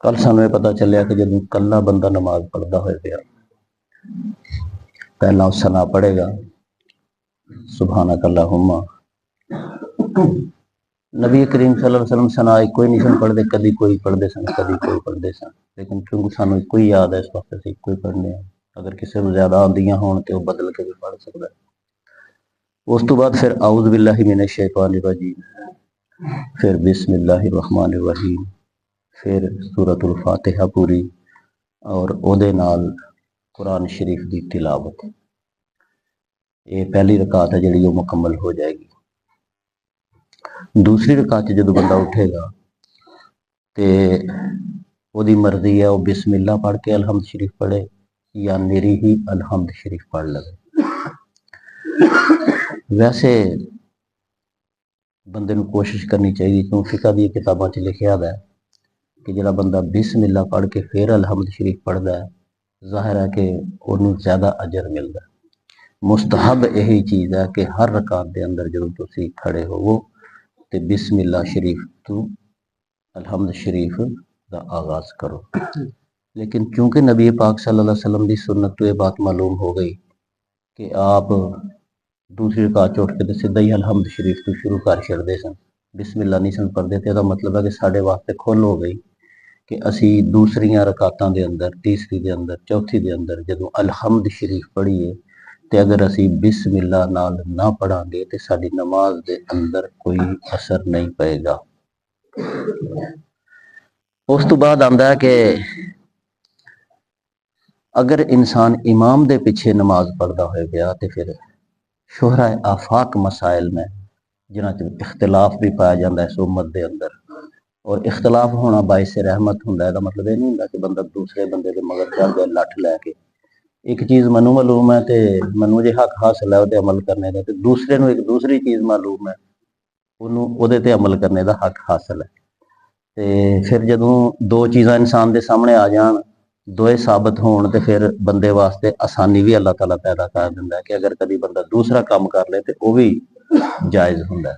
कल सानू ये पता चलिया कि जब कला बंदा नमाज पढ़ता होए पिया, पहला सना पढ़ेगा सुभानक अल्लाहुम्मा। नबी करीम सल्लल्लाहु अलैहि वसल्लम सना एक कोई नहीं सन पढ़ते, कभी कोई पढ़ते सन, कभी कोई पढ़ते सन, लेकिन क्योंकि सानू एक ही याद है इस वास्ते असीं एक ही पढ़ने हैं। अगर किसी को ज्यादा आंदियां होण ते वह बदल के भी पढ़ सकता है। उस तो बाद फिर औज़ु बिल्लाहि मिनश शैतानिर रजीम, फिर बिस्मिल्लाहिर रहमानिर रहीम, फिर सूरतुल फातिहा पूरी और ओदे नाल कुरान शरीफ की तिलावत। ये पहली रकात है जी मुकम्मल हो जाएगी। दूसरी रकात जो बंदा उठेगा तो ओदी मर्जी है, वह बिस्मिल्लाह पढ़ के अलहम्द शरीफ पढ़े या मेरी ही अलहम्द शरीफ पढ़ लगे। वैसे बंदे नूं कोशिश करनी चाहिए, क्यों फिका दी किताबों च लिखा है कि जो बंदा बिस्मिल्लाह पढ़ के फिर अलहम्द शरीफ पढ़ता है, जाहिर है कि उन्होंने ज़्यादा अजर मिलता है। मुस्तहब यही चीज़ है कि हर रकात के अंदर जो तुसी खड़े होवो तो बिस्मिल्लाह शरीफ तो अलहम्द शरीफ का आगाज़ करो। लेकिन क्योंकि नबी पाक सल्लल्लाहु अलैहि वसल्लम की सुन्नत तो ये बात मालूम हो गई कि आप दूसरी रकात उठ के तो सीधा ही अलहम्द शरीफ तो शुरू कर छड़ते सन, बिस्मिल्लाह नहीं सन पढ़ते। तो मतलब है कि साढ़े वास्ते खुल हो गई कि असी दूसरिया रकातों के अंदर, तीसरी के अंदर, चौथी के अंदर जो अलहम्द शरीफ पढ़ीए तो अगर असी बिस्मिल्लाह नाल ना पढ़ांगे तो साडी नमाज के अंदर कोई असर नहीं पेगा। उस तो बाद आंदा है कि अगर इंसान इमाम के पिछे नमाज पढ़ता हो गया तो फिर शोहरा आफाक मसाइल में जिन्हां च इख्तिलाफ भी पाया जाता है इस उम्मत के अंदर, और इख्तिलाफ होना बाइस रहमत होंदा है। मतलब ये नहीं होंदा कि बंदा दूसरे बंदे के मगर चल गया लठ लैके। एक चीज़ मनु मालूम है तो मनु जो हक हासिल है वो अमल करने का, तो दूसरे को एक दूसरी चीज़ मालूम है उन्होंने ते अमल करने का हक हासिल है। तो फिर जो दो चीज़ां इंसान के सामने आ जान, दोए साबित होण ते फिर बंदे वास्ते आसानी भी अल्लाह ताला पैदा कर दिंदा है कि अगर कभी बंदा दूसरा काम कर ले तो वह भी जायज़ होंदा है।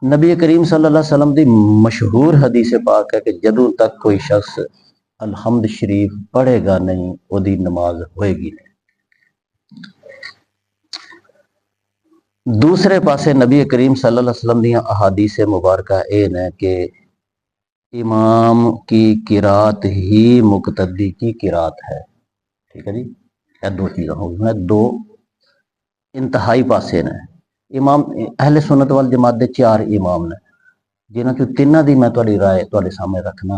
नबी करीम सल्लल्लाहु अलैहि वसल्लम की मशहूर हदीस पाक है कि जदों तक कोई शख्स अलहम्द शरीफ पढ़ेगा नहीं ओदी नमाज होएगी नहीं। दूसरे पासे नबी करीम सल्लल्लाहु अलैहि वसल्लम दीयां अहादीस मुबारक ये ने कि इमाम की किरात ही मुक्तदी की किरात है। ठीक है जी, यह दो चीज़ें हो गई, दो इंतहाई पासे ने। इमाम अहले सुन्नत वल जमात के चार इमाम ने, जिन्हां चों तिन्हां दी मैं तुहाडी राय तुहाडे सामने रखना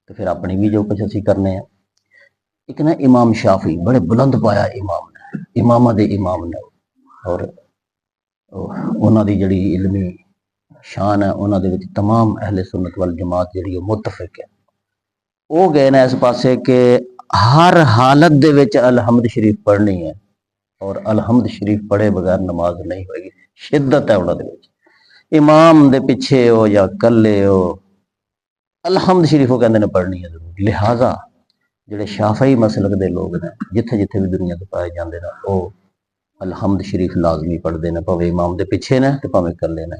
तो फिर अपनी भी जो कुछ असीं करने हैं। एक ना इमाम शाफी बड़े बुलंद पाया इमाम ने, इमामा दे इमाम ने, और उन्हां दी जिहड़ी इल्मी शान है उन्हां दे विच तमाम अहले सुन्नत वल जमात जिहड़ी मुतफिक है। वो गए ना इस पासे कि हर हालत दे विच अलहम्द शरीफ पढ़नी है और अलहम्द शरीफ पढ़े बगैर नमाज नहीं होगी। शिद्दत है उन्होंने इमाम दे पिछे हो या कले हो, अलहम्द शरीफ वो कहते हैं पढ़नी है जरूर। लिहाजा जिहड़े शाफई मसलक के लोग ने जिथे जिथे भी दुनिया से पाए जाते हैं वो अलहम्द शरीफ लाजमी पढ़ते हैं, भावें इमाम के पिछे ने तो भावें कले ने।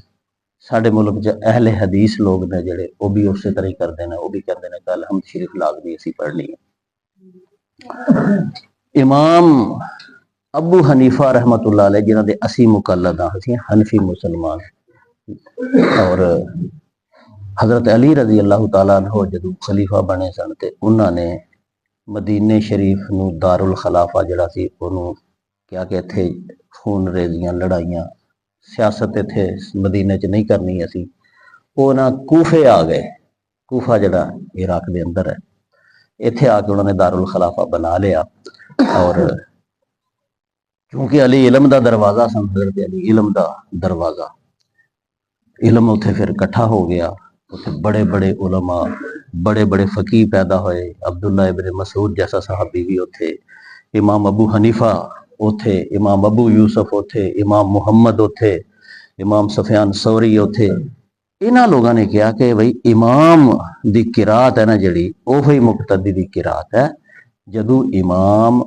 साडे मुल्क च अहले हदीस लोग ने जिहड़े वो भी उस तरह ही करते हैं, वो भी कहते हैं कि अलहम्द शरीफ लाजमी असीं पढ़नी है। इमाम अबू हनीफा रहमतुल्लाह अलैह जिन्हां दे असीं मुकल्लद हां, असीं हनफी मुसलमान, और हज़रत अली रजी अल्लाह तआला अन्हु जदों खलीफा बने सन ते उन्होंने मदीने शरीफ नूं दारुल खलाफा जिहड़ा सी उहनूं क्या कि इत्थे खून रेजियां लड़ाइयां सियासत इत्थे मदीने च नहीं करनी असीं, वो ना कूफे आ गए। कूफा जिहड़ा इराक के अंदर है, इत्थे आके उन्होंने दारुल खलाफा बना लिया। और क्योंकि अली इलम का दरवाजा सन, हज़रत अली इलम का दरवाजा, इलम उत्थे फिर इकट्ठा हो गया। उत्थे बड़े बड़े उलमा, बड़े बड़े फकीह पैदा होए। अब्दुल्ला इब्न मसूद जैसा सहाबी भी उत्थे, इमाम अबू हनीफा उत्थे, इमाम अबू यूसुफ उत्थे, इमाम मुहम्मद उत्थे, इमाम सुफियान सौरी उत्थे। इन्हां लोगों ने कहा कि भाई इमाम दी किरात है ना जिहड़ी, ओही मुक्तदी दी किरात है। जदों इमाम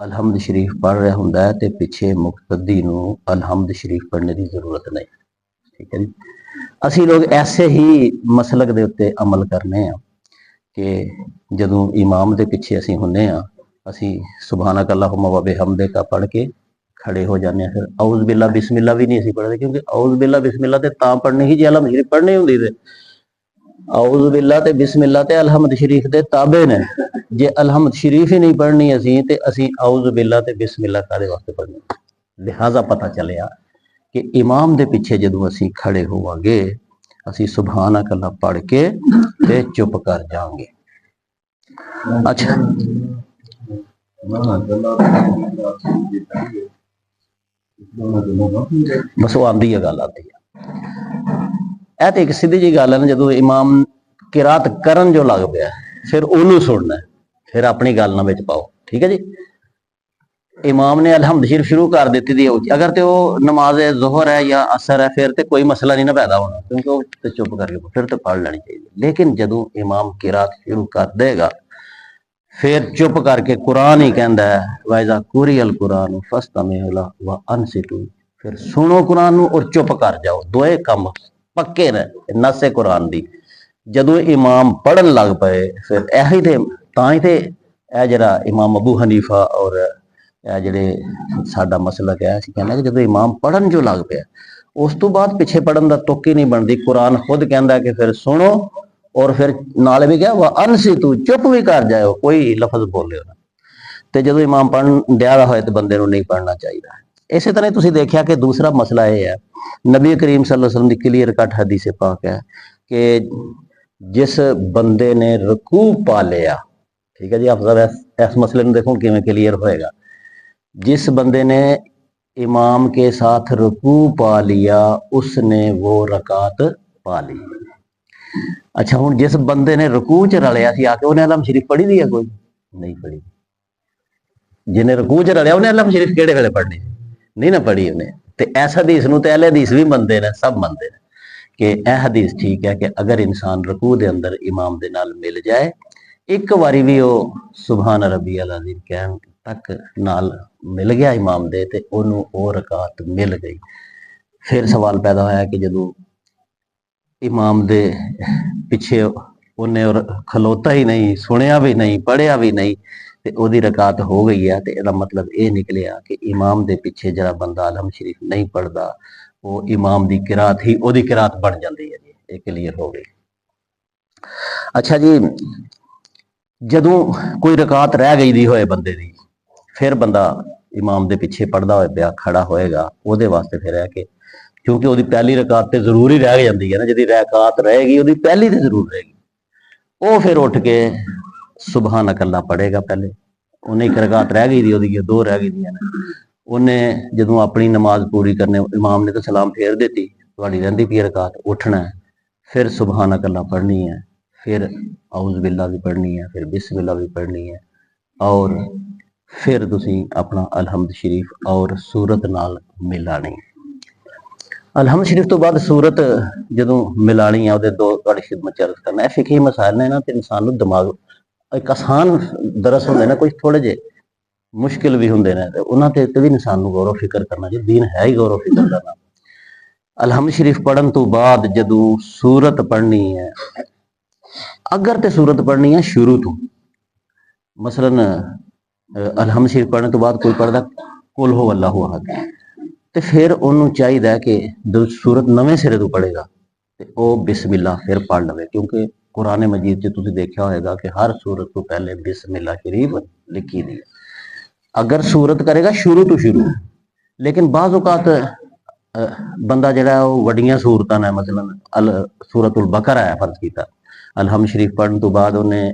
अलहमद शरीफ पढ़ रहा हुंदा है तो पिछे मुक्तदी नूं अलहमद शरीफ पढ़ने की जरूरत नहीं। ठीक है जी। असी लोग ऐसे ही मसलक दे उत्ते अमल करने हैं कि जदों इमाम दे पिछे असी हुंदे हां, असी सुबहानक अल्लाहुम्मा व बिहम्दिका पढ़ के खड़े हो जाने, फिर औज़ बिल्ला बिस्मिल्लाह भी नहीं असी पढ़ते, क्योंकि औज़ बिल्ला बिस्मिल्लाह ते तां पढ़नी ही जे अलहमद शरीफ पढ़नी हुंदी ते औज़ बिल्ला ते बिस्मिल्लाह ते अलहमद शरीफ दे ताबे ने। जे अलहमद शरीफ ही नहीं पढ़नी असी ते असी औज़ बिल्ला ते बिस्मिल्लाह कादे वास्ते पढ़नी। लिहाजा पता चलिया कि इमाम दे पिछे जदों असी खड़े होवांगे असी सुबहानक अल्लाह पढ़ के ते चुप कर जाएंगे। अच्छा बस वो आंदी है गल आती है। तो एक सीधी जी गल है ना, जो इमाम किरात करन जो लग पाया फिर ओनू सुनना है, फिर अपनी गल ना विच पाओ। ठीक है जी। इमाम ने अलहमद शरीफ शुरू कर दी थी, अगर तो नमाज जोहर है या असर है फिर तो कोई मसला नहीं ना पैदा होना, क्योंकि वो तो चुप करके फिर तो पढ़ लेनी चाहिए। लेकिन जदों इमाम किरात शुरू कर देगा फिर चुप करके कुरान ही कहता है वाइजा कुरी अल कुरान फस्तमिउ व अनसितू, फिर सुनो कुरान और चुप कर जाओ। दोए काम पक्के ने नसे कुरान दी। जदों इमाम पढ़न लग पे फिर यही थे तां ही थे जरा इमाम अबू हनीफा और ਜਿਹੜੇ ਸਾਡਾ मसलक है ਅਸੀਂ ਕਹਿੰਦੇ कि ਜਦੋਂ इमाम पढ़न जो लग ਪਿਆ उस तो बाद पिछे पढ़न का तुक ही नहीं बनती। कुरान खुद कहता है कि फिर सुनो और फिर नाले भी क्या वह अनसितू चुप भी कर जाओ, कोई लफज बोले ना। तो जो इमाम पढ़न दिया हो तो बंदे नहीं पढ़ना चाहिए। इस तरह तुसीं देखिया कि दूसरा मसला यह है, नबी करीम सल्लल्लाहु अलैहि वसल्लम की क्लीयर कट हदीस पाक है कि जिस बंदे ने रकू पा लिया, ठीक है जी, आप जरा इस मसले में देखो किवें क्लीयर होएगा। जिस बंदे ने इमाम के साथ रुकू पा लिया उसने वो रकात पा ली। अच्छा हुण जिस बंदे ने रुकू च रलिया सी आके उन्हें अलहमद शरीफ पढ़ी दी है? कोई नहीं पढ़ी। जिन्हें रुकू च रलिया उन्हें अलहमद शरीफ केड़े वेले पढ़नी? नहीं ना पढ़ी उन्हें। तो इस हदीस नूं ते अहले हदीस भी मनदे ने, सब मनदे ने कि यह हदीस ठीक है कि अगर इंसान रुकू दे अंदर इमाम दे नाल मिल जाए, एक बारी भी वो सुबहान रबी अल अज़ीम कहन तक नाल मिल गया इमाम दे ते ओनू ओ रकात मिल गई। फिर सवाल पैदा होया कि जदों इमाम दे पिछे उन्हें और खलोता ही नहीं, सुनिया भी नहीं, पढ़िया भी नहीं ते ओदी रकात हो गई है, तो इसका मतलब ये निकलिया कि इमाम दे पिछे जरा बंदा अलहमद शरीफ नहीं पढ़ता वो इमाम दी किरात ही ओदी किरात बन जाती है जी। ये क्लीयर हो गई। अच्छा जी, जदों कोई रकात रह गई दी होए बंदे दी, फिर बंदा इमाम दे पिछे पढ़दा होए पिया खड़ा होएगा, ਉਹਦੇ वास्ते फिर है कि क्योंकि ਉਹਦੀ पहली रकात तो जरूर ही रह जाती है ना, जिहदी रकात रहेगी ਉਹਦੀ पहली तो जरूर रहेगी। वो फिर उठ के सुबहानक अल्लाह पढ़ेगा। पहले उन्हें एक रकात रह गई थी, ਉਹਦੀ दो रह गई दी ने, उन्हें जदों अपनी नमाज पूरी करने इमाम ने तो सलाम फेर देती, तुहाडी रहिंदी पई रकात, उठना है फिर सुबहानक अल्लाह पढ़नी है, फिर औज़ बिल्ला भी पढ़नी है, फिर बिस्मिल्लाह भी पढ़नी है और फिर तुसीं अपना अलहमद शरीफ और सूरत नाल मिलानी। अलहमद शरीफ तो बाद सूरत जदों मिलानी है, दो तुहाडी खिदमत च अर्ज करना। फिकही मसाइल ने ना ते इंसान नूं दिमाग एक आसान दरस होंदे ने, कुछ थोड़े जे मुश्किल भी होंदे ने, ते उन्हां ते भी इंसान नूं गौर फिक्र करना चाहिए। दीन है ही गौर फिक्र करना। अलहमद शरीफ पढ़न तो बाद जदों सूरत पढ़नी है, अगर तो सूरत पढ़नी है शुरू तो, मसलन अलहमद शरीफ पढ़ने तो बाद कोई पढ़ता कुल हो अल्लाहु अहद, तो फिर उन्होंने चाहिए कि जो सूरत नवे सिरे तो पढ़ेगा तो वह बिस्मिल्लाह फिर पढ़ लवे, क्योंकि कुरान मजीद च तुसीं देखा होगा कि हर सूरत तो पहले बिस्मिल्लाह शरीफ लिखी दी। अगर सूरत करेगा शुरू तो शुरू, लेकिन बाज़ औकात बंदा जिहड़ा वड्डियां सूरतां ने, मसलन सूरतुल बकरा है फर्ज कीता, अलहमद शरीफ पढ़ने तो बाद उन्हें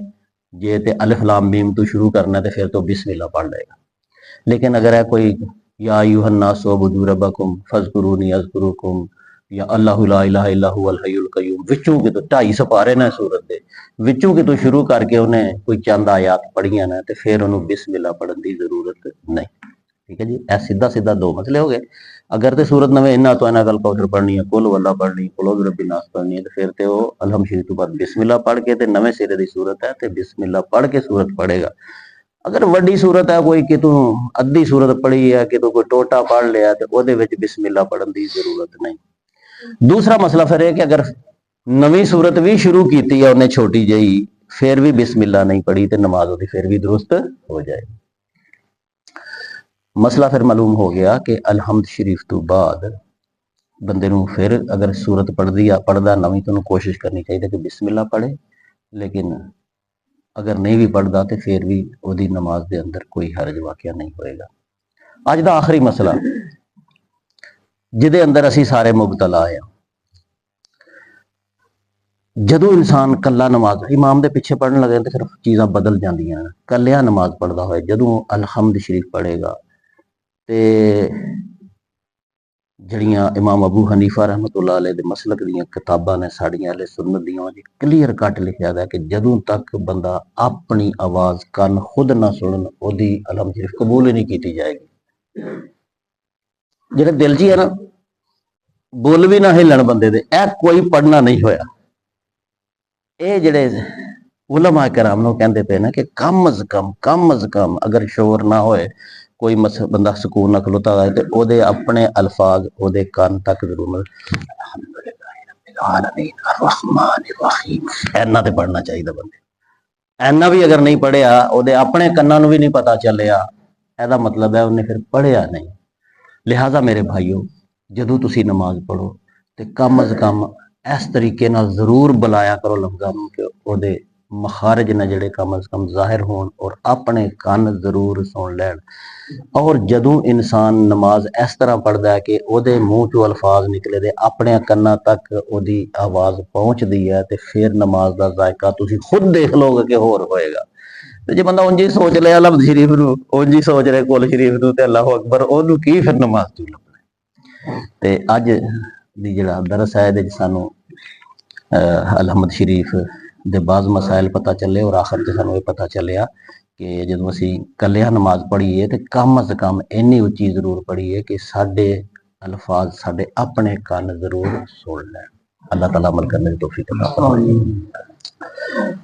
जे ते अलिफ लाम मीम तो शुरू करना तो फिर तो बिस्मिल्लाह पढ़ लेगा। लेकिन अगर है कोई या अय्युहन नासु उबुदू रब्बकुम फज़कुरूनी अज़कुरुकुम या अल्लाहु ला इलाहा इल्ला हुवल हय्युल क़य्यूम, विचों के तो 250 पारे ने सूरत दे विचों के तो शुरू करके उन्हें कोई चंद आयात पढ़ियां ने, तो फिर उन्होंने बिस्मिल्लाह पढ़ने की जरूरत नहीं। ठीक है जी। ऐ सीधा सीधा दो मसले हो गए। अगर तो सूरत नवे इन्ना तो इन्ना गल कौसर पढ़नी है, कुल वल्ला पढ़नी, कुल औज़ु बिरब्बिन नास पढ़नी है, तो फिर तो वो अलहमद शरीफ तो बाद बिस्मिल्लाह पढ़ के ते नवे सिरे की सूरत है तो बिस्मिल्लाह पढ़ के सूरत पढ़ेगा। अगर वड्डी सूरत है कोई कि तू अद्धी सूरत पढ़ी है कि तू कोई टोटा पढ़ लिया तो ਉਹਦੇ ਵਿੱਚ बिस्मिल्लाह पढ़न की जरूरत नहीं। दूसरा मसला फिर है कि अगर नवी सूरत भी शुरू की है उन्हें छोटी जी फिर भी बिस्मिल्लाह नहीं पढ़ी तो नमाज ਉਹਦੀ फिर भी दुरुस्त हो जाएगी। मसला फिर मालूम हो गया कि अलहमद शरीफ तो बाद बंदे ਨੂੰ फिर अगर सूरत पढ़दा नवी तो कोशिश करनी चाहिए कि बिस्मिल्लाह पढ़े, लेकिन अगर नहीं भी पढ़ता तो फिर भी ਉਹਦੀ नमाज के अंदर कोई हरज वाकया नहीं होएगा। अज का आखिरी मसला जिहदे अंदर असी सारे मुबतला आ, जदों इंसान कला नमाज इमाम के पिछे पढ़न लगे तो फिर चीज़ां बदल जांदियां। कलिया नमाज पढ़ता होए जदों अलहमद शरीफ पढ़ेगा तो जड़ियां इमाम अबू हनीफा रहमतुल्लाह अलैह दे मसलक दीयां किताबां ने साड़ियां अहले सुन्नत दीयां क्लीयर कट लिखिया है कि जदों तक बंदा अपनी आवाज़ कन खुद ना सुनन ओदी अलहमद शरीफ कबूल ही नहीं की जाएगी। जिहड़े दिल च है ना बुल भी ना हिलन बंदे दे ए कोई पढ़ना नहीं होया। ये जिहड़े उलमा कराम नूं कहंदे पे ना कि कम अज कम अगर शोर ना होए कोई बंदा सुकून ना खलोता है तो ओदे अपने अल्फाज ओदे कान तक जरूर ऐना ते पढ़ना चाहिए बंदे। ऐना भी अगर नहीं पढ़िया ओदे अपने कन्नां नूं भी नहीं पता चलिया एदा मतलब है उन्हें फिर पढ़िया नहीं। लिहाजा मेरे भाईओ जदों तुसी नमाज पढ़ो तो कम अज कम इस तरीके नाल जरूर बुलाया करो लफ्ज़ां नूं कि ओदे मखारज ने जिहड़े कम अज कम जाहिर होण और अपने कान जरूर सुन लैण। और जदों इंसान नमाज इस तरह पढ़ता है कि ओदे मूँह चों अल्फाज निकले दे अपने कन्नां तक ओदी आवाज़ पहुँचती है तो फिर नमाज का जायका तुसीं खुद देख लोगे कि होर होएगा। तो जो बंदा उंज ही सोच लिया लफ्ज़ शरीफ नूं उंज ही सोच रहे कुल शरीफ नूं ते अल्लाहु अकबर ओनूं की फिर नमाज चों लभना। ते अज दी जिहड़ा दरस है इहदे च सानूं अलहमद शरीफ दे बाज़ मसाइल पता चले और आखिर च सानूं पता चलिया कि जदों असीं कलिया नमाज पढ़ीए तो कम अज कम इन्नी उच्ची जरूर पढ़ीए कि साडे अल्फाज साडे अपने कान जरूर सुन लैण। अल्लाह ताला अमल करने की तौफीक अता फरमाए।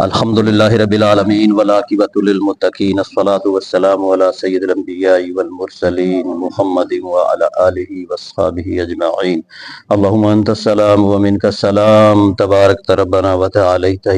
अल्हम्दुलिल्लाहि रब्बिल आलमीन वल आकिबतु लिल मुत्तकीन अस्सलातु वस्सलामु अला सय्यिदिल अंबियाइ वल मुरसलीन मुहम्मदिन व अला आलिहि वस्सहबिहि अजमईन। अल्लाहुम्मा अंतस सलाम व मिनकस सलाम तबारक रब्बना व तआलैत।